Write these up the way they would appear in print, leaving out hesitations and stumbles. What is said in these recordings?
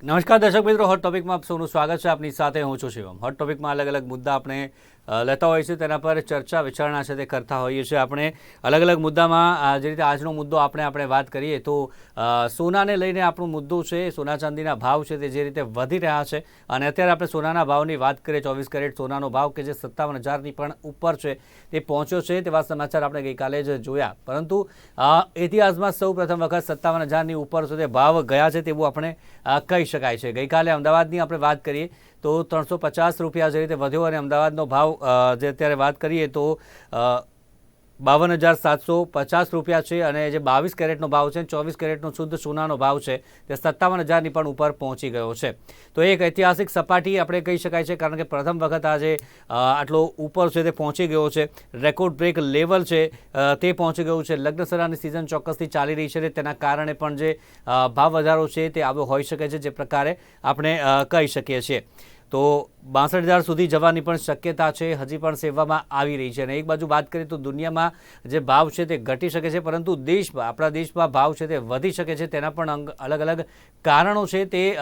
નમસ્કાર દર્શક મિત્રો, હોટ ટોપિકમાં આપ સૌનું સ્વાગત છે. આપની સાથે હું છું શિવમ. હોટ ટોપિકમાં અલગ અલગ મુદ્દા આપણે લેતા હોઈએ છીએ, તેના પર ચર્ચા વિચારણા છે તે કરતા હોઈએ છીએ. આપણે અલગ અલગ મુદ્દામાં જે રીતે આજનો મુદ્દો આપણે વાત કરીએ તો સોનાને લઈને આપણો મુદ્દો છે. સોના ચાંદીના ભાવ છે તે જે રીતે વધી રહ્યા છે અને અત્યારે આપણે સોનાના ભાવની વાત કરીએ, 24 કેરેટ સોનાનો ભાવ કે જે 57,000ની પણ ઉપર છે તે પહોંચ્યો છે. તેવા સમાચાર આપણે ગઈકાલે જ જોયા, પરંતુ ઇતિહાસમાં સૌ પ્રથમ વખત 57,000ની ઉપર સુધી ભાવ ગયા છે તેવું આપણે કહી શકાય છે. ગઈકાલે અમદાવાદની આપણે વાત કરીએ તો 350 રૂપિયા જે રીતે વધ્યો અને અમદાવાદનો ભાવ જે અત્યારે વાત કરીએ તો 52,750 રૂપિયા છે અને જે 22 કેરેટનો ભાવ છે, 24 કેરેટનો શુદ્ધ સોનાનો ભાવ છે તે 57,000ની પણ ઉપર પહોંચી ગયો છે. તો એક ઐતિહાસિક સપાટી આપણે કહી શકાય છે, કારણ કે પ્રથમ વખત આજે આટલો ઉપર છે તે પહોંચી ગયો છે. રેકોર્ડ બ્રેક લેવલ છે તે પહોંચી ગયું છે. લગ્નસરાની સિઝન ચોક્કસથી ચાલી રહી છે, તેના કારણે પણ જે ભાવ વધારો છે તે આવ્યો હોઈ શકે છે, જે પ્રકારે આપણે કહી શકીએ છીએ. તો 62,000 સુધી જવાની પણ શક્યતા છે, હજી પણ સેવવામાં આવી રહી છે. અને એક બાજુ વાત કરીએ તો દુનિયામાં જે ભાવ છે તે ઘટી શકે છે, પરંતુ આપણા દેશમાં ભાવ છે તે વધી શકે છે. તેના પણ અલગ અલગ કારણો છે, તે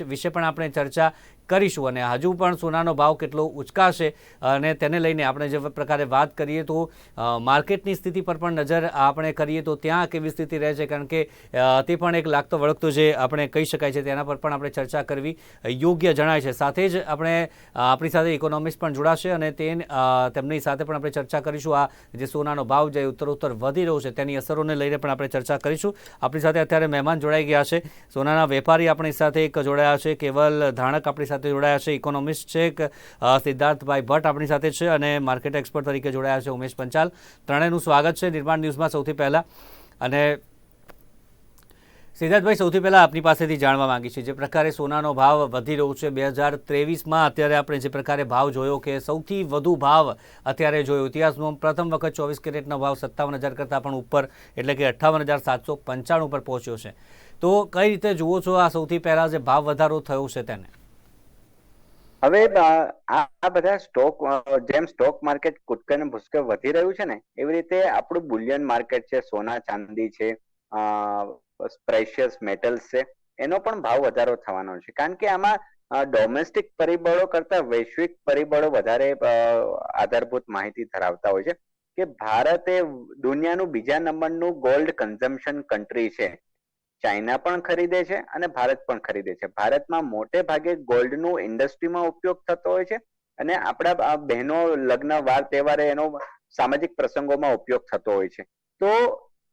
વિશે પણ આપણે ચર્ચા કરીશું. અને હજુ પણ સોનાનો ભાવ કેટલો ઉચકાશે અને તેને લઈને આપણે જે પ્રકારે વાત કરીએ તો માર્કેટની સ્થિતિ પર પણ નજર આપણે કરીએ તો ત્યાં કેવી સ્થિતિ રહે છે, કારણ કે તે પણ એક લાગતો વળગતો જે આપણે કહી શકાય છે, તેના પર પણ આપણે ચર્ચા કરવી યોગ્ય જણાય છે. સાથે જ આપણી સાથે ઇકોનોમિસ્ટ પણ જોડાશે અને તેમની સાથે પણ આપણે ચર્ચા કરીશું. આ જે સોનાનો ભાવ જે ઉત્તરોત્તર વધી રહ્યો છે તેની અસરોને લઈને પણ આપણે ચર્ચા કરીશું. આપણી સાથે અત્યારે મહેમાન જોડાઈ ગયા છે. સોનાના વેપારી આપણી સાથે એક જોડાયા છે, કેવલ ધાણક આપણી સાથે જોડાયા છે, ઇકોનોમિસ્ટ છે સિદ્ધાર્થભાઈ ભટ્ટ આપણી સાથે છે અને માર્કેટ એક્સપર્ટ તરીકે જોડાયા છે ઉમેશ પંચાલ. ત્રણેયનું સ્વાગત છે નિર્માણ ન્યૂઝમાં. સૌથી પહેલા અને સિદ્ધાર્થભાઈ, સૌથી પહેલાં આપની પાસેથી જાણવા માંગી છે, જે પ્રકારે સોનાનો ભાવ વધી રહ્યો છે 2023માં, અત્યારે આપણે જે પ્રકારે ભાવ જોયો કે સૌથી વધુ ભાવ અત્યારે જોયો ઇતિહાસમાં પ્રથમ વખત 24 કેરેટનો ભાવ 57,000 કરતાં પણ ઉપર, એટલે કે 58,795 પર પહોંચ્યો છે. તો કઈ રીતે જુઓ છો આ સૌથી પહેલાં જે ભાવ વધારો થયો છે તેને? હવે આ બધા જેમ સ્ટોક માર્કેટ કૂદકે ને ભૂસકે વધી રહ્યું છે ને, એવી રીતે આપણું બુલિયન માર્કેટ છે, સોના ચાંદી છે, પ્રેશિયસ મેટલ્સ છે, એનો પણ ભાવ વધારો થવાનો છે. કારણ કે આમાં ડોમેસ્ટિક પરિબળો કરતા વૈશ્વિક પરિબળો વધારે આધારભૂત માહિતી ધરાવતા હોય છે. કે ભારત એ દુનિયાનું બીજા નંબરનું ગોલ્ડ કન્ઝમ્પશન કન્ટ્રી છે. ચાઇના પણ ખરીદે છે અને ભારત પણ ખરીદે છે. ભારતમાં મોટે ભાગે ગોલ્ડનું ઇન્ડસ્ટ્રીમાં ઉપયોગ થતો હોય છે અને આપણા બહેનો લગ્ન વાર તહેવારે એનો સામાજિક પ્રસંગોમાં ઉપયોગ થતો હોય છે. તો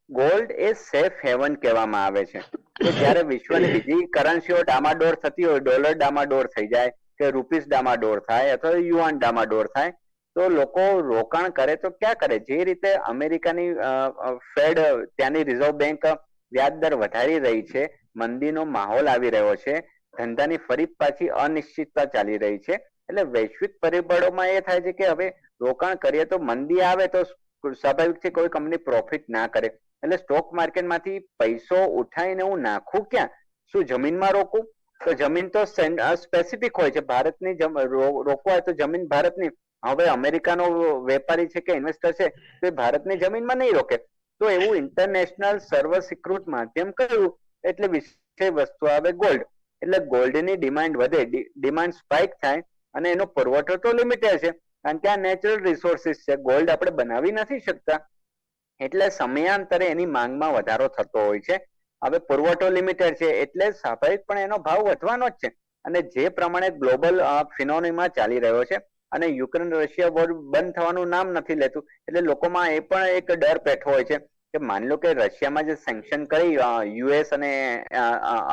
ગોલ્ડ એ સેફ હેવન કહેવામાં આવે છે. કે જ્યારે વિશ્વની બીજી કરન્સીઓ ડામાડોળ થતી હોય, ડોલર ડામાડોળ થઈ જાય કે રૂપીસ ડામાડોળ થાય અથવા યુઆન ડામાડોળ થાય, તો લોકો રોકાણ કરે તો ક્યાં કરે? જે રીતે અમેરિકાની ફેડ, ત્યાંની રિઝર્વ બેંક વ્યાજ દર વધારી રહી છે, મંદીનો માહોલ આવી રહ્યો છે, ધંધાની ફરી પાછી અનિશ્ચિતતા ચાલી રહી છે, એટલે વૈશ્વિક પરિબળોમાં એ થાય છે કે હવે રોકાણ કરીએ તો મંદી આવે તો સ્વાભાવિક છે કોઈ કંપની પ્રોફિટ ના કરે. એટલે સ્ટોક માર્કેટમાંથી પૈસો ઉઠાઈને હું નાખું ક્યાં? શું જમીનમાં રોકું? તો જમીન તો સ્પેસિફિક હોય છે. ભારતની રોકવા હોય તો જમીન ભારતની. હવે અમેરિકાનો વેપારી છે કે ઇન્વેસ્ટર છે તો એ ભારતની જમીનમાં નહીં રોકે. તો એવું ઇન્ટરનેશનલ સર્વસ્વીકૃત માધ્યમ કયું? એટલે વિષય વસ્તુ આવે ગોલ્ડ. એટલે ગોલ્ડની ડિમાન્ડ વધે, ડિમાન્ડ સ્પાઇક થાય અને એનો પુરવઠો તો લિમિટેડ છે, કારણ કે આ નેચરલ રિસોર્સિસ છે, ગોલ્ડ આપણે બનાવી નથી શકતા. એટલે સમયાંતરે એની માંગમાં વધારો થતો હોય છે. હવે પુરવઠો લિમિટેડ છે એટલે સ્વાભાવિક પણ એનો ભાવ વધવાનો જ છે. અને જે પ્રમાણે ગ્લોબલ ફિનોમિના ચાલી રહ્યો છે અને યુક્રેન રશિયા વોર બંધ થવાનું નામ નથી લેતું, એટલે લોકોમાં એ પણ એક ડર પેઠો હોય છે કે માની લો કે રશિયામાં જે સેન્કશન કરી યુએસ અને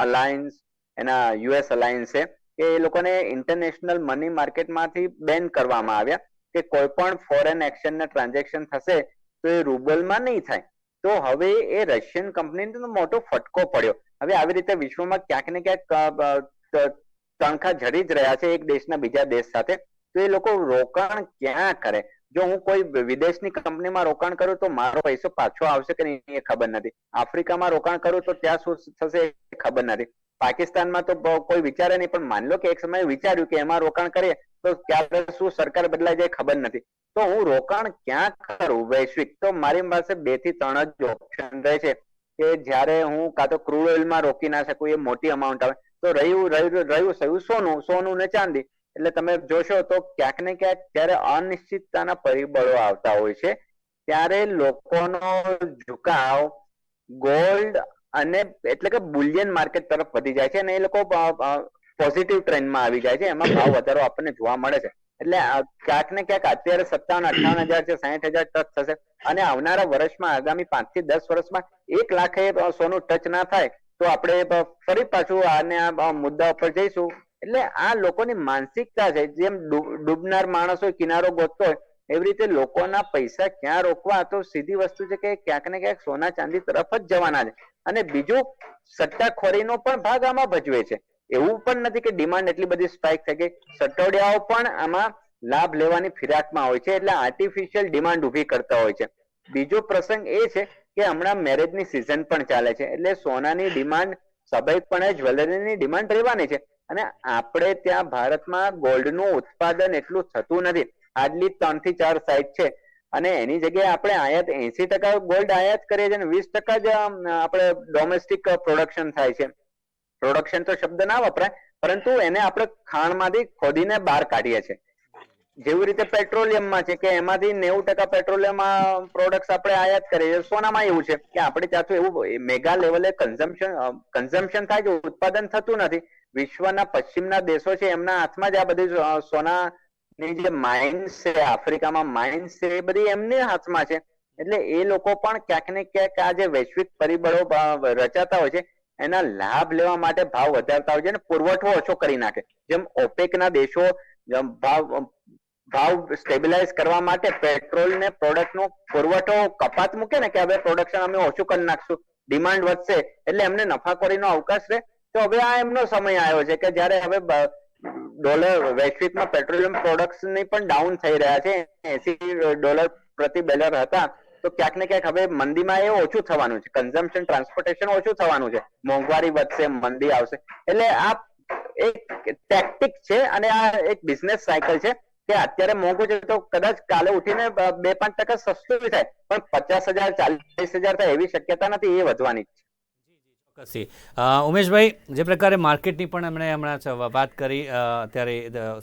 અલાયન્સ, એના યુએસ અલાયન્સે, કે એ લોકોને ઇન્ટરનેશનલ મની માર્કેટમાંથી બેન કરવામાં આવ્યા કે કોઈ પણ ફોરેન એક્સચેન્જના ટ્રાન્ઝેક્શન થશે તો એ રૂબલમાં નહીં થાય. તો હવે એ રશિયન કંપનીને મોટો ફટકો પડ્યો. હવે આવી રીતે વિશ્વમાં ક્યાંક ને ક્યાંક તણખા જડી જ રહ્યા છે એક દેશના બીજા દેશ સાથે. તો એ લોકો રોકાણ ક્યાં કરે? જો હું કોઈ વિદેશની કંપનીમાં રોકાણ કરું તો મારો પૈસો પાછો આવશે કે નહીં એ ખબર નથી. આફ્રિકામાં રોકાણ કરું તો ત્યાં શું થશે એ ખબર નથી. પાકિસ્તાનમાં તો કોઈ વિચારે નહીં, પણ માની લો કે એક સમયે વિચાર્યું કે એમાં રોકાણ કરીએ તો ક્યારે શું સરકાર બદલાઈ જાય ખબર નથી. તો હું રોકાણ ક્યાં કરું વૈશ્વિક? તો મારી પાસે 2 થી 3 જ ઓપ્શન રહે છે. કે જ્યારે હું કાં તો ક્રૂડ ઓઇલમાં રોકી ના શકું, એ મોટી અમાઉન્ટ આવે, તો રહ્યું સોનું ને ચાંદી. એટલે તમે જોશો તો ક્યાંક ને ક્યાંક જયારે અનિશ્ચિતતાના પરિબળો આવતા હોય છે ત્યારે લોકોનો ઝુકાવ ગોલ્ડ અને એટલે કે બુલિયન માર્કેટ તરફ વધી જાય છે અને એ લોકો પોઝિટિવ ટ્રેન્ડમાં આવી જાય છે, એમાં ભાવ વધારો આપણને જોવા મળે છે. એટલે ક્યાંક ને ક્યાંક અત્યારે 57-58 હજાર છે, 60,000 ટચ થશે અને આવનારા વર્ષમાં આગામી 5 થી 10 વર્ષમાં 1 લાખે સોનું ટચ ના થાય તો આપણે ફરી પાછું આ મુદ્દા ઉપર જઈશું. એટલે આ લોકોની માનસિકતા છે, જેમ ડૂબનાર માણસ હોય કિનારો ગોતતો હોય એવી રીતે લોકોના પૈસા ક્યાં રોકવા, તો સીધી વસ્તુ છે કે ક્યાંક ને ક્યાંક સોના ચાંદી તરફ જ જવાના છે. અને બીજું સટ્ટાખોરીનો પણ ભાગ આમાં ભજવે છે. એવું પણ નથી કે ડિમાન્ડ એટલી બધી સ્પાઇક થઈ ગઈ, સટ્ટોડિયાઓ પણ આમાં લાભ લેવાની ફિરાકમાં હોય છે, એટલે આર્ટિફિશિયલ ડિમાન્ડ ઉભી કરતા હોય છે. બીજો પ્રસંગ એ છે કે હમણાં મેરેજની સિઝન પણ ચાલે છે, એટલે સોનાની ડિમાન્ડ સ્વાભાવિકપણે જ્વેલરીની ડિમાન્ડ રહેવાની છે. અને આપણે ત્યાં ભારતમાં ગોલ્ડનું ઉત્પાદન એટલું થતું નથી, હાર્ડલી 3 થી 4 સાઇટ છે અને એની જગ્યાએ આપણે આયાત 80% ગોલ્ડ આયાત કરીએ છીએ અને 20% જ આપણે ડોમેસ્ટિક પ્રોડક્શન થાય છે. પ્રોડક્શન તો શબ્દ ના વપરાય, પરંતુ એને આપણે ખાણમાંથી ખોદીને બહાર કાઢીએ છીએ. જેવી રીતે પેટ્રોલિયમમાં છે કે એમાંથી 90% પેટ્રોલિયમ પ્રોડક્ટ્સ આપણે આયાત કરીએ છીએ. સોનામાં એવું છે કે આપણે ત્યાંથી એવું મેગા લેવલે કન્ઝમ્પશન થાય છે, ઉત્પાદન થતું નથી. વિશ્વના પશ્ચિમના દેશો છે એમના હાથમાં જ આ બધી સોનાની જે માઇન્સ છે, આફ્રિકામાં માઇન્સ છે, એ બધી એમની હાથમાં છે. એટલે એ લોકો પણ ક્યાંક ને ક્યાંક આ જે વૈશ્વિક પરિબળો રચાતા હોય છે એના લાભ લેવા માટે ભાવ વધારતા હોય છે અને પુરવઠો ઓછો કરી નાખે. જેમ ઓપેકના દેશો ભાવ સ્ટેબિલાઇઝ કરવા માટે પેટ્રોલ ને પ્રોડક્ટ નો પુરવઠો કપાત મૂકે ને કે હવે પ્રોડક્શન અમે ઓછું કરી નાખશું, ડિમાન્ડ વધશે એટલે એમને નફાખોરીનો અવકાશ રહે. તો હવે આ એમનો સમય આવ્યો છે કે જ્યારે હવે ડોલર વૈશ્વિકમાં પેટ્રોલિયમ પ્રોડક્ટ્સ ની પણ ડાઉન થઈ રહ્યા છે, $80 પ્રતિ બેરલ હતા તો ક્યાંક ને ક્યાંક હવે મંદીમાં એ ઓછું થવાનું છે, કન્ઝમ્પશન ટ્રાન્સપોર્ટેશન ઓછું થવાનું છે, મોંઘવારી વધશે, મંદી આવશે. એટલે આ એક ટેક્ટિક છે અને આ એક બિઝનેસ સાયકલ છે કે અત્યારે મોંઘું છે તો કદાચ કાલે ઉઠીને 2-5% સસ્તું થાય, પણ 50,000 40,000 થાય એવી શક્યતા નથી, એ વધવાની છે. ચોક્કસથી. ઉમેશભાઈ, જે પ્રકારે માર્કેટની પણ એમણે હમણાં વાત કરી ત્યારે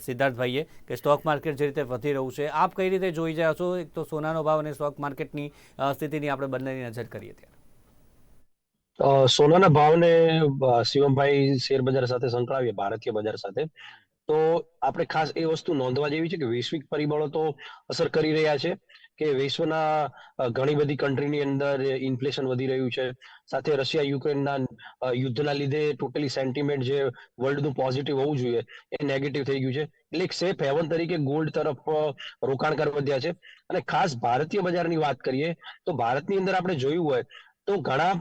સિદ્ધાર્થભાઈએ કે સ્ટોક માર્કેટ જે રીતે વધી રહ્યું છે, આપ કઈ રીતે જોઈ રહ્યા છો? એક તો સોનાનો ભાવ અને સ્ટોક માર્કેટની સ્થિતિની આપણે બંનેની નજર કરીએ ત્યારે. સોનાના ભાવને શિવમભાઈ શેર બજાર સાથે સંકળાવીએ, ભારતીય બજાર સાથે, તો આપણે ખાસ એ વસ્તુ નોંધવા જેવી છે કે વૈશ્વિક પરિબળો તો અસર કરી રહ્યા છે કે વિશ્વના ઘણી બધી કન્ટ્રીની અંદર ઇન્ફ્લેશન વધી રહ્યું છે. સાથે રશિયા યુક્રેનના યુદ્ધના લીધે ટોટલી સેન્ટિમેન્ટ જે વર્લ્ડનું પોઝિટિવ હોવું જોઈએ એ નેગેટિવ થઈ ગયું છે. એટલે એક સેફ હેવન તરીકે ગોલ્ડ તરફ રોકાણકાર વધ્યા છે. અને ખાસ ભારતીય બજારની વાત કરીએ તો ભારતની અંદર આપણે જોયું હોય તો ઘણા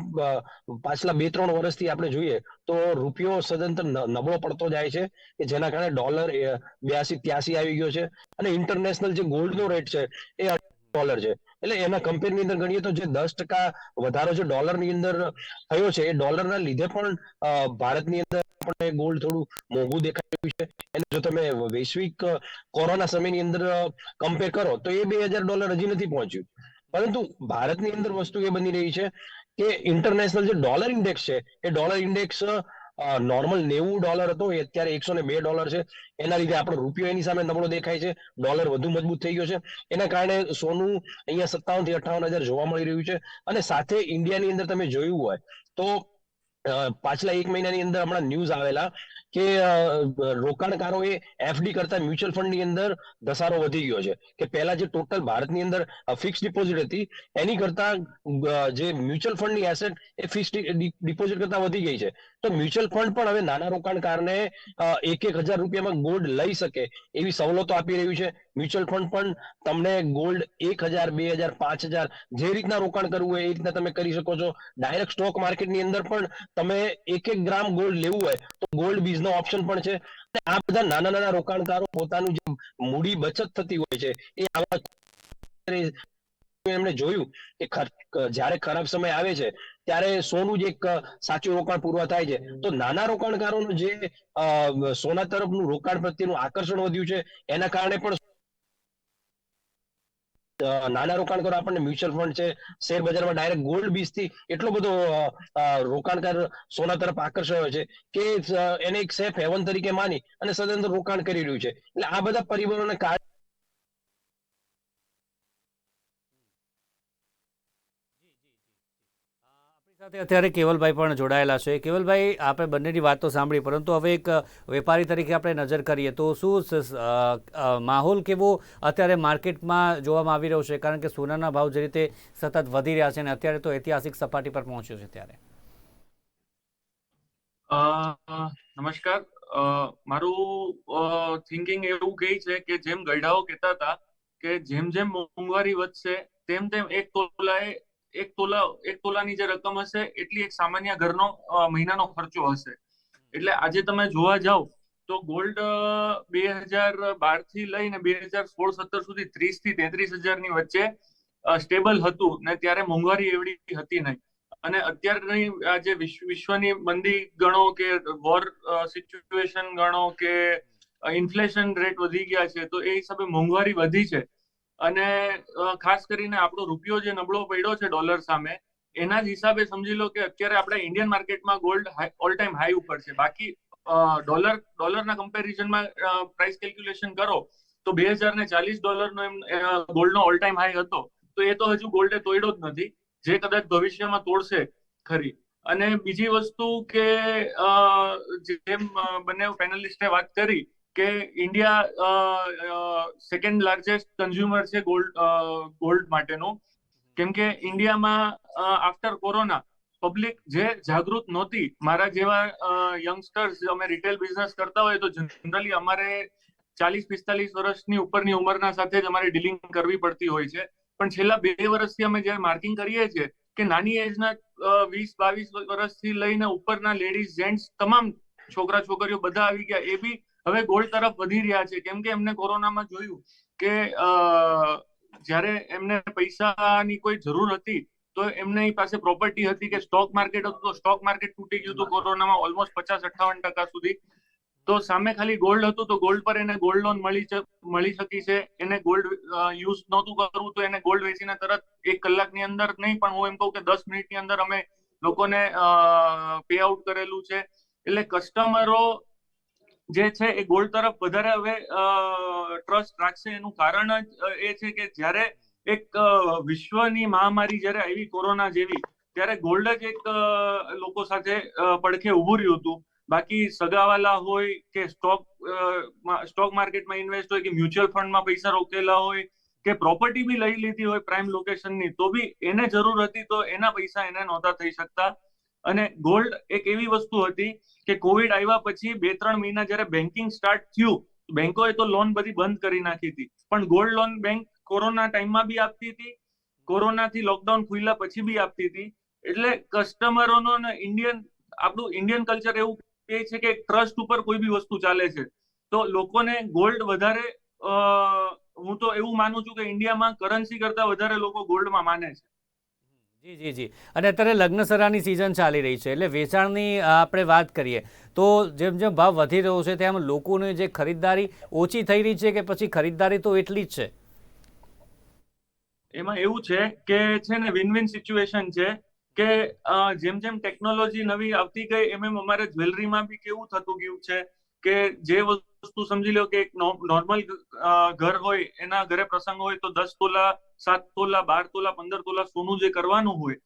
પાછલા 2-3 વર્ષથી આપણે જોઈએ તો રૂપિયો સદંતર નબળો પડતો જાય છે કે જેના કારણે ડોલર 82-83 આવી ગયો છે અને ઇન્ટરનેશનલ જે ગોલ્ડનો રેટ છે એ $8 છે. એટલે એના કમ્પેરની અંદર ગણીએ તો જે 10% વધારો જે ડોલરની અંદર થયો છે એ ડોલરના લીધે પણ ભારતની અંદર આપણને ગોલ્ડ થોડું મોંઘું દેખાઈ રહ્યું છે. એને જો તમે વૈશ્વિક કોરોના સમયની અંદર કમ્પેર કરો તો એ $2,000 હજી નથી પહોંચ્યું. પરંતુ ભારતની અંદર વસ્તુ એ બની રહી છે કે ઇન્ટરનેશનલ જે ડોલર ઇન્ડેક્સ છે એ ડોલર ઇન્ડેક્સ નોર્મલ $90 હતો, એ અત્યારે $102 છે. એના લીધે આપણો રૂપિયો એની સામે નબળો દેખાય છે, ડોલર વધુ મજબૂત થઈ ગયો છે. એના કારણે સોનું અહીંયા 57,000 થી 58,000 જોવા મળી રહ્યું છે. અને સાથે ઇન્ડિયાની અંદર તમે જોયું હોય તો પાછલા 1 મહિનાની અંદર હમણાં ન્યૂઝ આવેલા કે રોકાણકારોએ એફડી કરતા મ્યુચ્યુઅલ ફંડની અંદર ઘસારો વધી ગયો છે. કે પહેલા જે ટોટલ ભારતની અંદર ફિક્સ ડિપોઝિટ હતી એની કરતા જે મ્યુચ્યુઅલ ફંડની એસેટ એ ફિક્સ ડિપોઝિટ કરતા વધી ગઈ છે. તો મ્યુચ્યુઅલ ફંડ પણ હવે નાના રોકાણકારને 1,000 રૂપિયામાં ગોલ્ડ લઈ શકે એવી સવલતો આપી રહ્યું છે. મ્યુચ્યુઅલ ફંડ પણ તમને ગોલ્ડ 1,000, 2,000, 5,000 જે રીતના રોકાણ કરવું હોય એ રીતના તમે કરી શકો છો. ડાયરેક્ટ સ્ટોક માર્કેટની અંદર પણ તમે 1 ગ્રામ ગોલ્ડ લેવું હોય તો ગોલ્ડ બીજનો ઓપ્શન પણ છે. આ બધા નાના નાના રોકાણકારો પોતાનું જે મૂડી બચત થતી હોય છે એ આવા એમણે જોયું કે જ્યારે ખરાબ સમય આવે છે ત્યારે સોનું જ એક સાચું રોકાણ પૂરવા થાય છે. તો નાના રોકાણકારોનું જે સોના તરફનું રોકાણ પ્રત્યેનું આકર્ષણ વધ્યું છે એના કારણે પણ નાના રોકાણકારો આપણને મ્યુચ્યુઅલ ફંડ છે, શેર બજારમાં ડાયરેક્ટ ગોલ્ડ બીજથી એટલો બધો રોકાણકાર સોના તરફ આકર્ષાયો છે કે એને એક સેફ હેવન તરીકે માની અને સદંતર રોકાણ કરી રહ્યું છે. એટલે આ બધા પરિબળોને કારણે સાથે અત્યારે કેવલભાઈ પણ જોડાયેલા છે. કેવલભાઈ, આપણે બંનેની વાત તો સાંભળી, પરંતુ હવે એક વેપારી તરીકે આપણે નજર કરીએ તો શું માહોલ કેવો અત્યારે માર્કેટમાં જોવામાં આવી રહ્યો છે? કારણ કે સોનાના ભાવ જે રીતે સતત વધી રહ્યા છે અને અત્યારે તો ઐતિહાસિક સપાટી પર પહોંચ્યો છે ત્યારે. નમસ્કાર. મારું થિંકિંગ એવું કહે છે કે જેમ ગયઢાઓ કહેતા હતા કે જેમ જેમ મોંઘવારી વધશે તેમ તેમ એક તોલાની જે રકમ હશે એટલી એક સામાન્ય ઘરનો મહિનાનો ખર્ચો હશે. એટલે આજે તમે જોવા જાઓ તો ગોલ્ડ 2012 થી લઈને 2016-17 સુધી 30 થી 33,000 વચ્ચે સ્ટેબલ હતું ને ત્યારે મોંઘવારી એવડી હતી નહીં. અને અત્યારની આજે વિશ્વની મંદી ગણો કે વોર સિચ્યુએશન ગણો કે ઇન્ફ્લેશન રેટ વધી ગયા છે, તો એ હિસાબે મોંઘવારી વધી છે. અને ખાસ કરીને આપણો રૂપિયો જે નબળો પડ્યો છે ડોલર સામે, એના જ હિસાબે સમજી લો કે અત્યારે આપણે ઇન્ડિયન માર્કેટમાં ગોલ્ડ ઓલ ટાઈમ હાઈ ઉપર છે. બાકી ડોલરના કમ્પેરિઝનમાં પ્રાઇસ કેલ્ક્યુલેશન કરો તો $2040 એમ ગોલ્ડનો ઓલ ટાઈમ હાઈ હતો, તો એ તો હજુ ગોલ્ડે તોડ્યો જ નથી, જે કદાચ ભવિષ્યમાં તોડશે ખરી. અને બીજી વસ્તુ કે જેમ બંને પેનલિસ્ટે વાત કરી કે ઇન્ડિયા સેકન્ડ લાર્જેસ્ટ કન્ઝ્યુમર છે ગોલ્ડ માટેનું, કેમ કે ઇન્ડિયામાં આફ્ટર કોરોના પબ્લિક જે જાગૃત નહોતી, મારા જેવા યંગસ્ટર્સ, અમે રિટેલ બિઝનેસ કરતા હોય તો જનરલી અમારે 40-45 વર્ષની ઉપરની ઉંમરના સાથે જ અમારે ડીલિંગ કરવી પડતી હોય છે. પણ છેલ્લા 2 વર્ષથી અમે જ્યારે માર્કિંગ કરીએ છીએ કે નાની એજના 20-22 વર્ષથી લઈને ઉપરના લેડીઝ, જેન્ટ્સ, તમામ છોકરા છોકરીઓ બધા આવી ગયા, એ બી હવે ગોલ્ડ તરફ વધી રહ્યા છે. કેમ કે એમને કોરોનામાં જોયું કે જ્યારે એમને પૈસાની કોઈ જરૂર હતી તો એમની પાસે પ્રોપર્ટી હતી કે સ્ટોક માર્કેટ હતું, તો સ્ટોક માર્કેટ તૂટી ગયું હતું કોરોનામાં ઓલમોસ્ટ 50-58% સુધી. તો સામે ખાલી ગોલ્ડ હતું તો ગોલ્ડ પર એને ગોલ્ડ લોન મળી શકી છે. એને ગોલ્ડ યુઝ નહોતું કરવું તો એને ગોલ્ડ વેચીને તરત 1 કલાકની અંદર નહીં, પણ હું એમ કહું કે 10 મિનિટની અંદર અમે લોકોને પે આઉટ કરેલું છે. એટલે કસ્ટમરો જે છે એ ગોલ્ડ તરફ વધારે હવે ટ્રસ્ટ રાખશે. એનું કારણ જ એ છે કે જ્યારે એક વિશ્વની મહામારી જ્યારે આવી કોરોના જેવી, ત્યારે ગોલ્ડ જ એક લોકો સાથે પડખે ઉભું રહ્યું હતું. બાકી સગાવાલા હોય કે સ્ટોક માર્કેટમાં ઇન્વેસ્ટ હોય કે મ્યુચ્યુઅલ ફંડમાં પૈસા રોકેલા હોય કે પ્રોપર્ટી બી લઈ લીધી હોય પ્રાઇમ લોકેશનની, તો બી એને જરૂર હતી તો એના પૈસા એને નહોતા થઈ શકતા. અને ગોલ્ડ એક એવી વસ્તુ હતી કે કોવિડ આવ્યા પછી 2-3 મહિના જ્યારે બેન્કિંગ સ્ટાર્ટ થયું, બેંકોએ તો લોન બધી બંધ કરી નાખી હતી, પણ ગોલ્ડ લોન બેંક કોરોના ટાઈમમાં બી આપતી હતી, કોરોનાથી લોકડાઉન ખુલ્યા પછી બી આપતી હતી. એટલે કસ્ટમરોનો આપણું ઇન્ડિયન કલ્ચર એવું કહે છે કે ટ્રસ્ટ ઉપર કોઈ બી વસ્તુ ચાલે છે. તો લોકોને ગોલ્ડ વધારે, હું તો એવું માનું છું કે ઇન્ડિયામાં કરન્સી કરતા વધારે લોકો ગોલ્ડમાં માને છે. જી જી જી. અને અત્યારે લગ્નસરાની સિઝન ચાલી રહી છે, એટલે વેચાણની આપણે વાત કરીએ તો જેમ જેમ ભાવ વધી રહ્યો છે તેમ લોકોની જે ખરીદદારી ઓછી થઈ રહી છે કે પછી ખરીદદારી તો એટલી જ છે? એમાં એવું છે ને વિન વિન સિચ્યુએશન છે કે જેમ જેમ ટેકનોલોજી નવી આવતી ગઈ એમ એમ અમારે જ્વેલરીમાં બી કેવું થતું ગયું છે કે જે વસ્તુ સમજી લો કે એક નોર્મલ ઘર હોય, એના ઘરે પ્રસંગ હોય તો 10 તોલા, 7 તોલા, 12 તોલા, 15 તોલા સોનું જે કરવાનું હોય,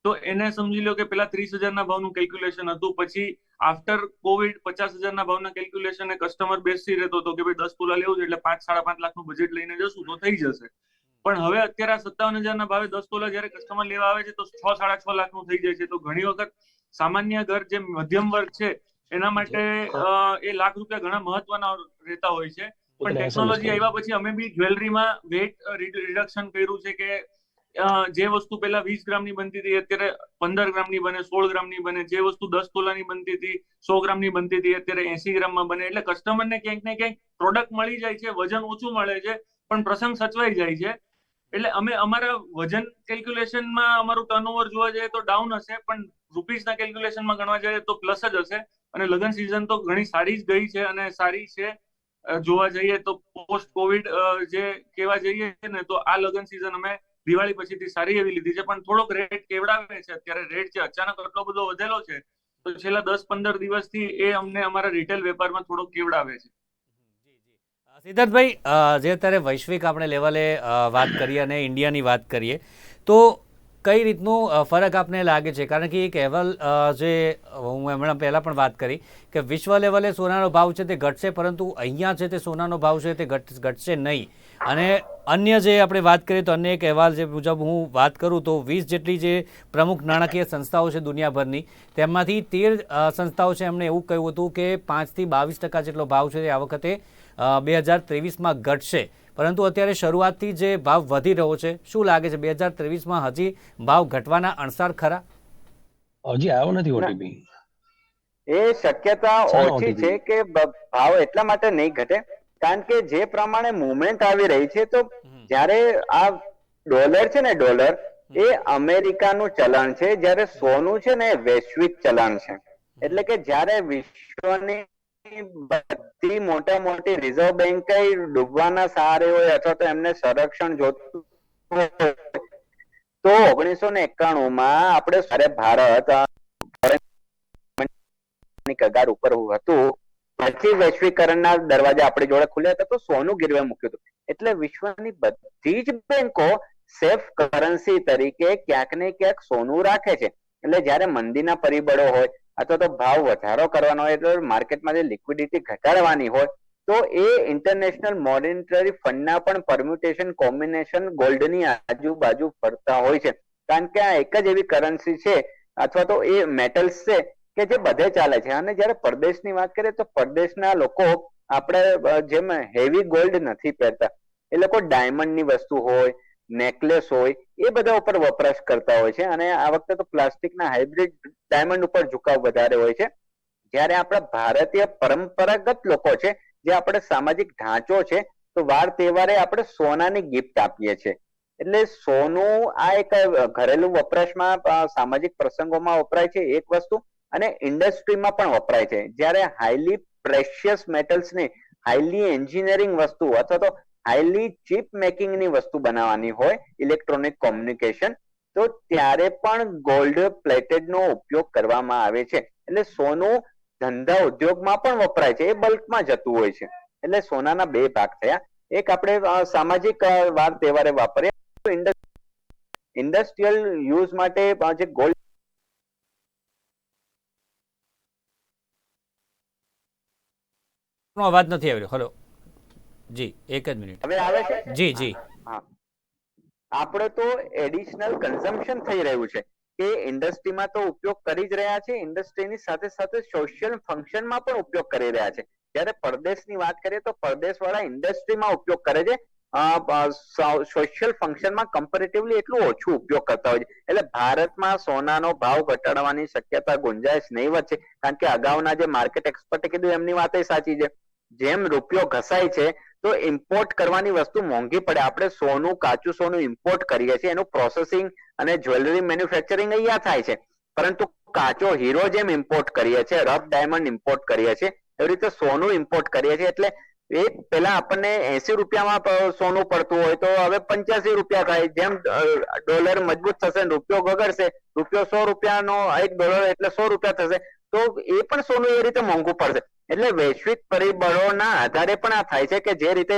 તો એને સમજી લો કે પેલા 30,000 ભાવનું કેલ્ક્યુલેશન હતું. પછી આફ્ટર કોવિડ 50,000 ભાવના કેલ્ક્યુલેશન કસ્ટમર બેસી રહેતો હતો કે ભાઈ 10 તોલા લેવું છે એટલે 5-5.5 લાખનું બજેટ લઈને જશું તો થઈ જશે. પણ હવે અત્યારે 57,000 ભાવે 10 તોલા જયારે કસ્ટમર લેવા આવે છે તો 6-6.5 લાખનું થઈ જાય છે. તો ઘણી વખત સામાન્ય ઘર જે મધ્યમ વર્ગ છે એના માટે એ લાખ રૂપિયા ઘણા મહત્વના રહેતા હોય છે. પણ ટેકનોલોજી આવ્યા પછી અમે બી જ્વેલરીમાં વેટ રિડક્શન કર્યું છે કે જે વસ્તુ પેલા 20 ગ્રામની બનતી હતી અત્યારે 15 ગ્રામની બને, 16 ગ્રામની બને. જે વસ્તુ 10 તોલાની બનતી હતી, 100 ગ્રામની બનતી હતી, અત્યારે 80 ગ્રામમાં બને. એટલે કસ્ટમરને ક્યાંક ને ક્યાંક પ્રોડક્ટ મળી જાય છે, વજન ઓછું મળે છે, પણ પ્રસંગ સચવાઈ જાય છે. એટલે અમે અમારા વજન કેલ્ક્યુલેશનમાં અમારું ટર્નઓવર જોવા જઈએ તો ડાઉન હશે, પણ રૂપીસના કેલ્ક્યુલેશનમાં ગણવા જઈએ તો પ્લસ જ હશે. અને લગ્ન સિઝન તો ઘણી સારી જ ગઈ છે અને સારી છે. જોવા જઈએ તો પોસ્ટ કોવિડ જે કહેવા જઈએ ને તો આ લગ્ન સિઝન અમે દિવાળી પછીથી સારી એવી લીધી છે, પણ થોડોક રેટ કેવડાવે છે અત્યારે. રેટ જે અચાનક આટલો બધો વધેલો છે તો છેલ્લા 10-15 દિવસથી એ અમને અમારા રિટેલ વેપારમાં થોડોક કેવડાવે છે. સિદ્ધાર્થભાઈ, જે અત્યારે વૈશ્વિક આપણે લેવલે વાત કરીએ અને ઇન્ડિયાની વાત કરીએ તો કઈ રીતનું ફરક આપને લાગે છે? કારણ કે એક અહેવાલ જે હું હમણાં પહેલાં પણ વાત કરી કે વિશ્વ લેવલે સોનાનો ભાવ છે તે ઘટશે, પરંતુ અહીંયા છે તે સોનાનો ભાવ છે તે ઘટશે નહીં. અને અન્ય જે આપણે વાત કરીએ તો અન્ય એક અહેવાલ જે મુજબ હું વાત કરું તો 20 જેટલી જે પ્રમુખ નાણાકીય સંસ્થાઓ છે દુનિયાભરની, તેમાંથી 13 સંસ્થાઓ છે એમણે એવું કહ્યું હતું કે 5 થી 22% જેટલો ભાવ છે તે આ વખતે 2023માં ઘટશે. પરંતુ અત્યારે શરૂઆતથી જે ભાવ વધી રહ્યો છે, શું લાગે છે 2023માં હજી ભાવ ઘટવાના અણસાર ખરા? હજી આવ્યો નથી ઓટીપી. એ શક્યતા શાનો ઓછી OTP? છે કે ભાવ એટલા માટે નહીં ઘટે કારણ કે જે પ્રમાણે મુવમેન્ટ આવી રહી છે, તો જ્યારે આ ડોલર છે ને, ડોલર એ અમેરિકાનું ચલણ છે, જ્યારે સોનું છે ને એ વૈશ્વિક ચલણ છે. એટલે કે જ્યારે વિશ્વની બધી મોટા મોટી રિઝર્વ બેંક ડૂબવાના સહારે હોય અથવા તો એમને સંરક્ષણ જોતું હોય તો 1991માં આપણે સારે ભારત કગાર ઉપર હતું, પછી વૈશ્વિકરણના દરવાજા આપણી જોડે ખુલ્યા હતા તો સોનું ગીરવે મૂક્યું હતું. એટલે વિશ્વની બધી જ બેંકો સેફ કરન્સી તરીકે ક્યાંક ને ક્યાંક સોનું રાખે છે. એટલે જ્યારે મંદીના પરિબળો હોય અથવા તો ભાવ વધારો કરવાનો હોય તો માર્કેટમાં જે લિક્વિડિટી ઘટાડવાની હોય તો એ ઇન્ટરનેશનલ મોનેટરી ફંડના પણ પરમ્યુટેશન કોમ્બિનેશન ગોલ્ડની આજુબાજુ ફરતા હોય છે. કારણ કે આ એક જ એવી કરન્સી છે અથવા તો એ મેટલ્સ છે કે જે બધે ચાલે છે. અને જ્યારે પરદેશની વાત કરીએ તો પરદેશના લોકો આપણે જેમ હેવી ગોલ્ડ નથી પહેરતા, એ લોકો ડાયમંડની વસ્તુ હોય, નેકલેસ હોય, એ બધા ઉપર વપરાશ કરતા હોય છે. અને આ વખતે તો પ્લાસ્ટિકના હાઇબ્રિડ ડાયમંડ ઉપર ઝુકાવ વધારે હોય છે. જ્યારે આપણા ભારતીય પરંપરાગત લોકો છે, જે આપણે સામાજિક ઢાંચો છે, તો વાર તહેવારે આપણે સોનાની ગિફ્ટ આપીએ છીએ. એટલે સોનું આ એક ઘરેલું વપરાશમાં સામાજિક પ્રસંગોમાં વપરાય છે એક વસ્તુ, અને ઇન્ડસ્ટ્રીમાં પણ વપરાય છે. જ્યારે હાઈલી પ્રેશિયસ મેટલ્સની હાઈલી એન્જિનિયરિંગ વસ્તુ અથવા તો હાઈલી ચીપ મેકિંગની વસ્તુ બનાવવાની હોય, ઇલેક્ટ્રોનિક કોમ્યુનિકેશન, તો ત્યારે પણ ગોલ્ડ પ્લેટેડનો ઉપયોગ કરવામાં આવે છે. એટલે સોનું ધંધા ઉદ્યોગમાં પણ વપરાય છે, એ બલ્કમાં જતું હોય છે. એટલે સોનાના બે ભાગ થયા. એક આપણે સામાજિક વાર તહેવારે વાપરીએ, ઇન્ડસ્ટ્રીયલ યુઝ માટે જે ગોલ્ડ અવાજ નથી આવી રહ્યો. હલો જી, એક જ મિનિટ. હવે આવે છે. જી જી. હા, આપણે તો એડિશનલ કન્ઝમ્પશન થઈ રહ્યું છે કે ઇન્ડસ્ટ્રીમાં તો ઉપયોગ કરી જ રહ્યા છે, ઇન્ડસ્ટ્રીની સાથે સાથે સોશિયલ ફંક્શનમાં પણ ઉપયોગ કરી રહ્યા છે. જ્યારે પરદેશની વાત કરીએ તો પરદેશ વાળા ઇન્ડસ્ટ્રીમાં ઉપયોગ કરે છે, સોશિયલ ફંક્શનમાં કમ્પેરેટિવલી એટલું ઓછું ઉપયોગ કરતા હોય છે. એટલે ભારતમાં સોનાનો ભાવ ઘટાડવાની શક્યતા ગુંજાઈશ નહીવત છે. કારણ કે અગાઉના જે માર્કેટ એક્સપર્ટે કીધું એમની વાત સાચી છે. જેમ રૂપિયો ઘસાય છે તો ઇમ્પોર્ટ કરવાની વસ્તુ મોંઘી પડે. આપણે સોનું, કાચું સોનું ઇમ્પોર્ટ કરીએ છીએ, એનું પ્રોસેસિંગ અને જ્વેલરી મેન્યુફેક્ચરિંગ અહીંયા થાય છે. પરંતુ કાચો હીરો જેમ ઇમ્પોર્ટ કરીએ છીએ, રફ ડાયમંડ ઇમ્પોર્ટ કરીએ છીએ, એવી રીતે સોનું ઇમ્પોર્ટ કરીએ છીએ. એટલે એ પેલા આપણને 80 રૂપિયામાં સોનું પડતું હોય તો હવે 85 રૂપિયા થાય. જેમ ડોલર મજબૂત થશે, રૂપિયો ગગડશે, રૂપિયો 100 રૂપિયાનો $1 એટલે 100 રૂપિયા થશે, તો એ પણ સોનું એ રીતે મોંઘું પડશે. એટલે વૈશ્વિક પરિબળોના આધારે પણ આ થાય છે કે જે રીતે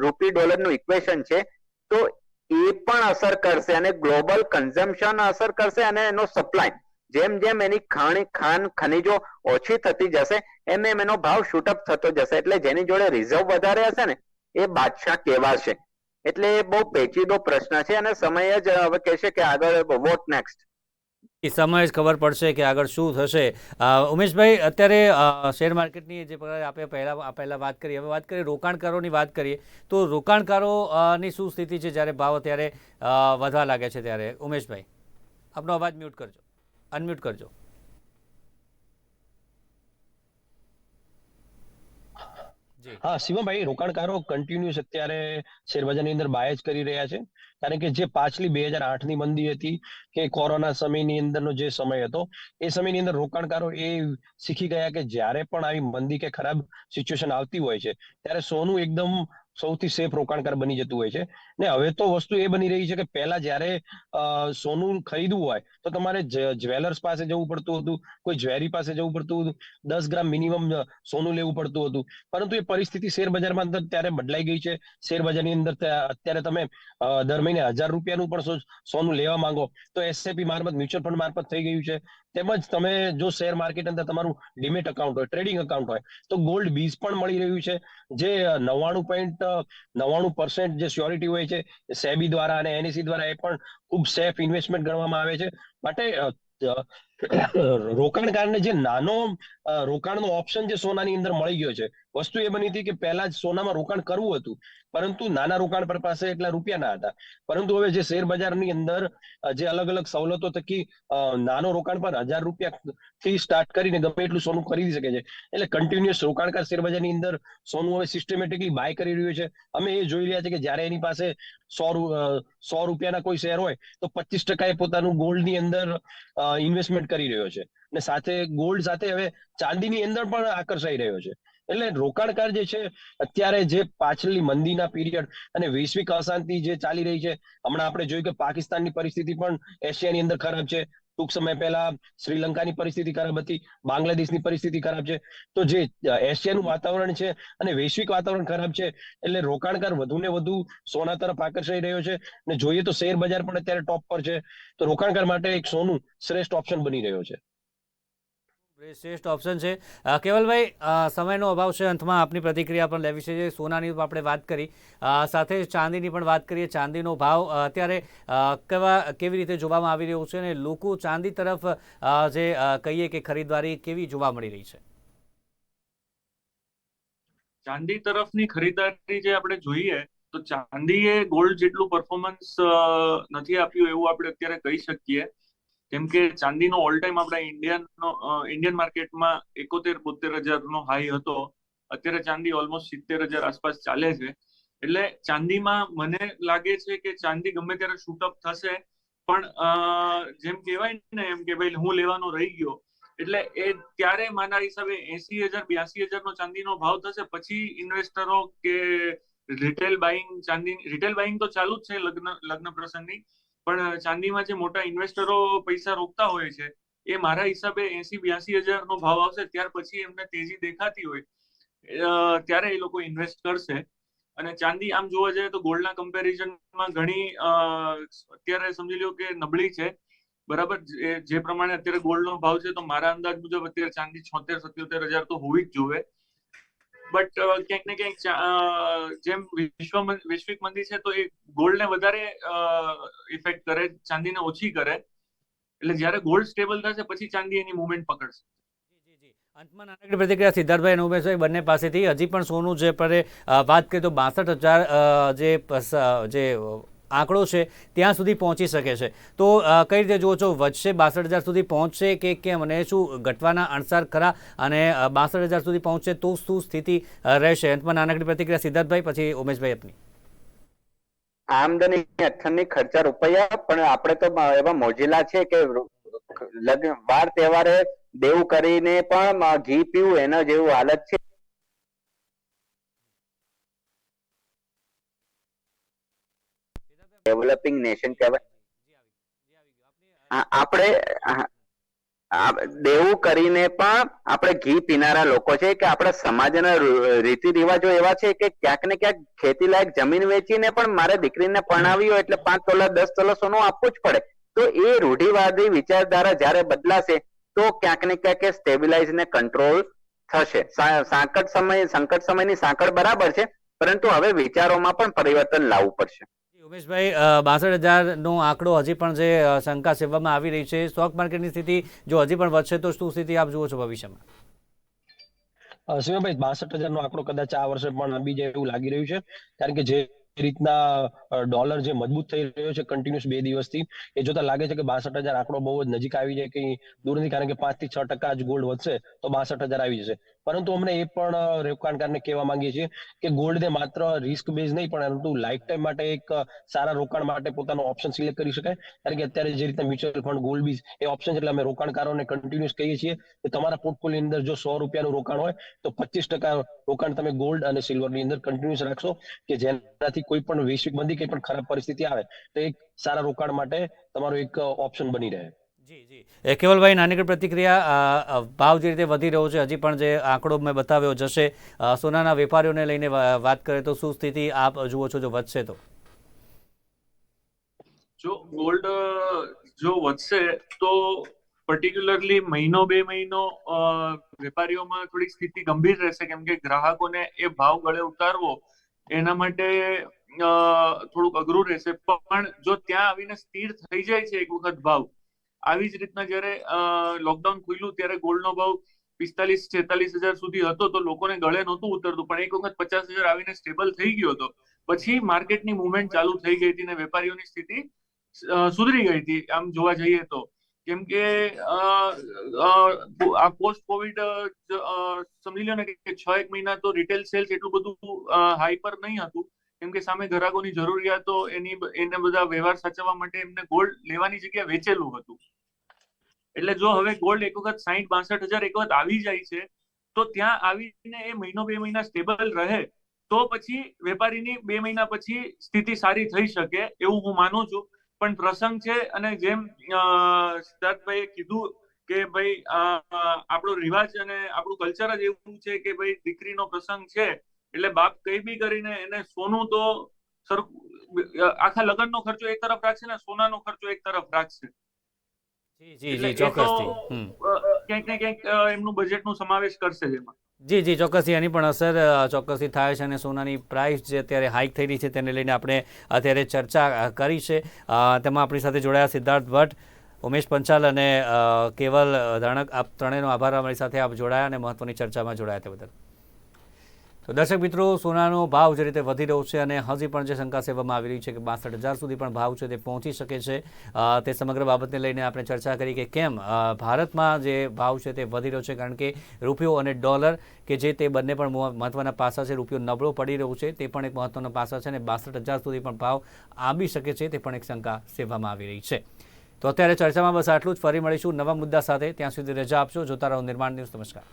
રૂપી ડોલરનું ઇક્વેશન છે, તો એ પણ અસર કરશે અને ગ્લોબલ કન્ઝમ્પશન અસર કરશે અને એનો સપ્લાય જેમ જેમ એની ખાણ ખનીજો ઓછી થતી જશે એમ એમ એનો ભાવ શૂટઅપ થતો જશે. એટલે જેની જોડે રિઝર્વ વધારે હશે ને એ બાદશાહ કહેવાશે. એટલે એ બહુ પેચીદો પ્રશ્ન છે અને સમય જ હવે કહેશે કે આગળ વોટ નેક્સ્ટ. એ સમય જ ખબર પડશે કે આગળ શું થશે. ઉમેશભાઈ, અત્યારે શેર માર્કેટની જે આપણે પહેલા વાત કરી, હવે વાત કરીએ રોકાણકારોની વાત કરીએ તો રોકાણકારોની શું સ્થિતિ છે જ્યારે ભાવ અત્યારે વધવા લાગે છે ત્યારે? ઉમેશભાઈ, આપનો અવાજ મ્યુટ કરજો, અનમ્યુટ કરજો. જી હા શિવમભાઈ, રોકાણકારો કન્ટિન્યુઅસ અત્યારે શેરબજારની અંદર બાય જ કરી રહ્યા છે. કારણ કે જે પાછલી 2008ની મંદી હતી કે કોરોના સમયની અંદરનો જે સમય હતો, એ સમયની અંદર રોકાણકારો એ શીખી ગયા કે જ્યારે પણ આવી મંદી કે ખરાબ સિચ્યુએશન આવતી હોય છે ત્યારે સોનું એકદમ સૌથી સેફ રોકાણકાર બની જતું હોય છે. ને હવે તો વસ્તુ એ બની રહી છે કે પહેલા જ્યારે સોનું ખરીદવું હોય તો તમારે જ્વેલર્સ પાસે જવું પડતું હતું, કોઈ જ્વેરી પાસે જવું પડતું હતું, 10 ગ્રામ મિનિમમ સોનું લેવું પડતું હતું. પરંતુ એ પરિસ્થિતિ શેર બજારમાં અંદર ત્યારે બદલાઈ ગઈ છે. શેર બજારની અંદર અત્યારે તમે દર મહિને 1000 રૂપિયાનું પણ સોનું લેવા માંગો તો એસઆઈપી મારફત, મ્યુચ્યુઅલ ફંડ મારફત થઈ ગયું છે. તેમજ તમે જો શેર માર્કેટ અંદર તમારું ડિમેટ અકાઉન્ટ હોય, ટ્રેડિંગ અકાઉન્ટ હોય, તો ગોલ્ડ બીજ પણ મળી રહ્યું છે, જે 99.99% જે સ્યોરિટી હોય છે સેબી દ્વારા અને એનએસઈ દ્વારા, એ પણ ખૂબ સેફ ઇન્વેસ્ટમેન્ટ ગણવામાં આવે છે. માટે રોકાણકારને જે નાનો રોકાણનો ઓપ્શન જે સોનાની અંદર મળી ગયો છે. વસ્તુ એ બની હતી કે પહેલા જ સોનામાં રોકાણ કરવું હતું, પરંતુ નાના રોકાણ પર પાસે એટલા રૂપિયા ના હતા. પરંતુ હવે જે શેર બજારની અંદર જે અલગ અલગ સવલતો થકી નાનો રોકાણ પર 1000 રૂપિયા થી સ્ટાર્ટ કરીને ગમે એટલું સોનું ખરીદી શકે છે. એટલે કન્ટિન્યુઅસ રોકાણકાર શેર બજારની અંદર સોનું હવે સિસ્ટમેટિકલી બાય કરી રહ્યું છે. અમે એ જોઈ રહ્યા છે કે જ્યારે એની પાસે 100 રૂપિયાના કોઈ શેર હોય તો 25% એ પોતાનું ગોલ્ડની અંદર ઇન્વેસ્ટમેન્ટ કરી રહ્યો છે. ને સાથે ગોલ્ડ સાથે હવે ચાંદીની અંદર પણ આકર્ષાઈ રહ્યો છે. એટલે રોકાણકાર જે છે અત્યારે જે પાછળની મંદીના પીરિયડ અને વૈશ્વિક અશાંતિ જે ચાલી રહી છે, હમણાં આપણે જોયું કે પાકિસ્તાનની પરિસ્થિતિ પણ એશિયાની અંદર ખરાબ છે. ટૂંક સમય પહેલા શ્રીલંકાની પરિસ્થિતિ ખરાબ હતી, બાંગ્લાદેશની પરિસ્થિતિ ખરાબ છે. તો જે એશિયાનું વાતાવરણ છે અને વૈશ્વિક વાતાવરણ ખરાબ છે, એટલે રોકાણકાર વધુ ને વધુ સોના તરફ આકર્ષાઈ રહ્યો છે. ને જોઈએ તો શેર બજાર પણ અત્યારે ટોપ પર છે. તો રોકાણકાર માટે એક સોનું શ્રેષ્ઠ ઓપ્શન બની રહ્યો છે. શ્રેષ્ઠ ઓપ્શન છે. કેવલભાઈ, સમયનો અભાવ છે, અંતમાં આપની પ્રતિક્રિયા પણ લેવી છે. સોનાની આપણે વાત કરી, સાથે ચાંદીની પણ વાત કરીએ. ચાંદીનો ભાવ અત્યારે કેવી રીતે જોવામાં આવી રહ્યો છે અને લોકો ચાંદી તરફ જે કહીએ કે ખરીદદારી કેવી જોવા મળી રહી છે? ચાંદી તરફની ખરીદારી જે આપણે જોઈએ તો ચાંદીએ ગોલ્ડ જેટલું પરફોર્મન્સ નથી આપ્યું એવું આપણે અત્યારે કહી શકીએ. કેમ કે ચાંદીનો ઓલ ટાઈમ આપણા ઇન્ડિયન માર્કેટમાં 71-72 હજારનો હાઈ હતો. અત્યારે ચાંદી ઓલમોસ્ટ 70,000 આસપાસ ચાલે છે. એટલે ચાંદીમાં મને લાગે છે કે ચાંદી ગમે ત્યારે શૂટઅપ થશે, પણ જેમ કહેવાય ને એમ કે ભાઈ હું લેવાનો રહી ગયો, એટલે એ ત્યારે મારા હિસાબે 80,000-82,000 ચાંદીનો ભાવ થશે. પછી ઇન્વેસ્ટરો કે રિટેલ બાઇંગ તો ચાલુ જ છે લગ્ન પ્રસંગની, પણ ચાંદીમાં જે મોટા ઇન્વેસ્ટરો પૈસા રોકતા હોય છે એ મારા હિસાબે 80-82,000 ભાવ આવશે. ત્યાર પછી એમને તેજી દેખાતી હોય ત્યારે એ લોકો ઇન્વેસ્ટ કરશે. અને ચાંદી આમ જોવા જઈએ તો ગોલ્ડના કમ્પેરિઝનમાં ઘણી અત્યારે સમજી લો કે નબળી છે. બરાબર, જે પ્રમાણે અત્યારે ગોલ્ડનો ભાવ છે તો મારા અંદાજ મુજબ અત્યારે ચાંદી 76-77 હજાર તો હોવી જ જોઈએ. બટ ક્યાંક ને ક્યાંક જેમ વૈશ્વિક મંદી છે તો એ ગોલ્ડને વધારે ઇફેક્ટ કરે, ચાંદીને ઓછી કરે. એટલે જ્યારે ગોલ્ડ સ્ટેબલ થશે પછી ચાંદી એની મુવમેન્ટ પકડશે. અંતમાં નાનકડી પ્રતિક્રિયા સિદ્ધાર્થભાઈ અને ઉમેશભાઈ બંને પાસેથી. હજી પણ સોનું જે પર વાત કરીએ તો 62,000 જે આંકડો છે ત્યાં સુધી પહોંચી શકે છે. તો કઈ રીતે જુઓ છો, વધશે 62,000 સુધી પહોંચશે કે કેમ, અને શું ઘટવાના અણસાર ખરા, અને 62,000 સુધી પહોંચશે તો શું સ્થિતિ રહેશે? અંતમાં નાનકડી પ્રતિક્રિયા સિદ્ધાર્થભાઈ, પછી ઉમેશભાઈ આપની. આમદની અઠ્ઠાની ખર્ચા રૂપિયા, પણ આપણે તો એવા મોજીલા છે કે લગ્ન વાર તહેવારે દેવું કરીને પણ ઘી પીવું એના જેવું હાલત છે. ડેવલપિંગ નેશન કહેવાય આપણે. દેવું કરીને પણ આપણે ઘી પીનારા લોકો છે કે આપણા સમાજના રીતિ રિવાજો એવા છે કે ક્યાંક ને ક્યાંક ખેતી લાયક જમીન વેચીને પણ મારે દીકરીને પરણાવી હોય એટલે 5 તોલા 10 તોલા સોનું આપવું જ પડે. તો એ રૂઢિવાદી વિચારધારા જ્યારે બદલાશે તો ક્યાંક ને ક્યાંક સ્ટેબિલાઇઝ ને કંટ્રોલ થશે. સંકટ સમયની સાંકળ બરાબર છે, પરંતુ હવે વિચારોમાં પણ પરિવર્તન લાવવું પડશે. ઉમેશભાઈ, 62,000નો આંકડો હજી પણ જે શંકા સેવવામાં આવી રહી છે, સ્ટોક માર્કેટની સ્થિતિ જો હજી પણ વધશે તો શું સ્થિતિ આપ જુઓ છો ભવિષ્યમાં? શિવભાઈ, 62,000નો આંકડો કદાચ આ વર્ષે પણ આવી જાય એવું લાગી રહ્યું છે. કારણ કે જે રીતના ડોલર જે મજબૂત થઈ રહ્યો છે કન્ટિન્યુઅસ 2 દિવસથી, એ જોતા લાગે છે કે 62,000 આંકડો બહુ જ નજીક આવી જાય, કઈ દૂર નથી. કારણ કે 5 થી 6% જ ગોલ્ડ વધશે તો 62,000 આવી જશે. પરંતુ અમને એ પણ રોકાણકારને કહેવા માંગીએ છીએ કે ગોલ્ડને માત્ર રિસ્ક બેઝ નહીં પરંતુ લાઈફ ટાઈમ માટે એક સારા રોકાણ માટે પોતાનો ઓપ્શન સિલેક્ટ કરી શકાય. કારણ કે અત્યારે જે રીતે મ્યુચ્યુઅલ ફંડ ગોલ્ડ બીજ એ ઓપ્શન એટલે અમે રોકાણકારોને કન્ટિન્યુઅસ કહીએ છીએ કે તમારા પોર્ટફોલિયો અંદર જો 100 રૂપિયાનું રોકાણ હોય તો 25% રોકાણ તમે ગોલ્ડ અને સિલ્વરની અંદર કન્ટિન્યુઅસ રાખશો કે જેનાથી કોઈ પણ વૈશ્વિક મંદી કે પણ ખરાબ પરિસ્થિતિ આવે તો એક સારા રોકાણ માટે તમારો એક ઓપ્શન બની રહે. જી જી કેવલભાઈ, નાનકડી પ્રતિક્રિયા. ભાવ જે રીતે વધી રહ્યો છે, હજી પણ જે આંકડો મેં બતાવ્યો જશે, સોનાના વેપારીઓને લઈને વાત કરીએ તો શું સ્થિતિ આપ જુઓ છો જો વધશે તો? જો ગોલ્ડ જો વધશે તો પર્ટિક્યુલરલી મહિનો 2 મહિનો વેપારીઓમાં થોડી સ્થિતિ ગંભીર રહેશે, કેમ કે ગ્રાહકોને એ ભાવ ગળે ઉતારવો એના માટે થોડુંક અઘરું રહેશે. પણ જો ત્યાં આવીને સ્થિર થઈ જાય છે એક વખત ભાવ, આવી જ રીતના જયારે લોકડાઉન ખુલ્યું ત્યારે ગોલ્ડનો ભાવ 45-46 હજાર સુધી હતો તો લોકોને ગળે નહોતું ઉતરતું, પણ એક વખત 50 હજાર આવીને સ્ટેબલ થઈ ગયો હતો પછી માર્કેટની મુવમેન્ટ ચાલુ થઈ ગઈ હતી ને વેપારીઓની સ્થિતિ સુધરી ગઈ હતી આમ જોવા જઈએ તો. કેમ કે આ પોસ્ટ કોવિડ સમજી લો ને કે 6-1 મહિના તો રિટેલ સેલ્સ એટલું બધું હાઈ પર નહીં હતું, કેમ કે સામે ગ્રાહકોની જરૂરિયાતો એને બધા વ્યવહાર સાચવવા માટે એમને ગોલ્ડ લેવાની જગ્યાએ વેચેલું હતું. એટલે જો હવે ગોલ્ડ એક વખત 60-62 હજાર એક વખત આવી જાય છે તો ત્યાં આવીને એ મહિનો 2 મહિના સ્ટેબલ રહે તો પછી વેપારીની 2 મહિના પછી સ્થિતિ સારી થઈ શકે એવું હું માનું છું. પણ પ્રસંગ છે અને જેમ સિદ્ધાર્થભાઈએ કીધું કે ભાઈ આપણો રિવાજ અને આપણું કલ્ચર જ એવું છે કે ભાઈ દીકરીનો પ્રસંગ છે એટલે બાપ કઈ બી કરીને એને સોનું તો આખા લગ્નનો ખર્ચો એક તરફ રાખશે ને સોનાનો ખર્ચો એક તરફ રાખશે. જી જી ચોક્કસથી ક્યાંક ને ક્યાંક એમનું બજેટનો સમાવેશ કરશે એમાં. જી જી ચોક્કસથી એની પણ અસર ચોક્કસથી થાય છે અને સોનાની પ્રાઇસ જે અત્યારે હાઈક થઈ રહી છે તેને લઈને આપણે અત્યારે ચર્ચા કરી છે. તેમાં આપણી સાથે જોડાયા સિદ્ધાર્થ ભટ્ટ, ઉમેશ પંચાલ અને કેવલ ધણક. આપ ત્રણેયનો આભાર અમારી સાથે આપ જોડાયા અને મહત્વની ચર્ચામાં જોડાયા તે બદલ. તો દર્શક મિત્રો, સોનાનો ભાવ જે રીતે વધી રહ્યો છે અને હજી પણ જે શંકા સેવામાં આવી રહી છે કે 62,000 સુધી પણ ભાવ છે તે પહોંચી શકે છે, તે સમગ્ર બાબતને લઈને આપણે ચર્ચા કરી કે કેમ ભારતમાં જે ભાવ છે તે વધી રહ્યો છે. કારણ કે રૂપિયો અને ડોલર કે જે તે બંને પણ મહત્વના પાસા છે. રૂપિયો નબળો પડી રહ્યો છે તે પણ એક મહત્વનો પાસા છે અને 62,000 સુધી પણ ભાવ આવી શકે છે તે પણ એક શંકા સેવામાં આવી રહી છે. તો અત્યારે ચર્ચામાં બસ આટલું જ. ફરી મળીશું નવા મુદ્દા સાથે. ત્યાં સુધી રજા આપશો. જોતા રહો નિર્માણ ન્યૂઝ. નમસ્કાર.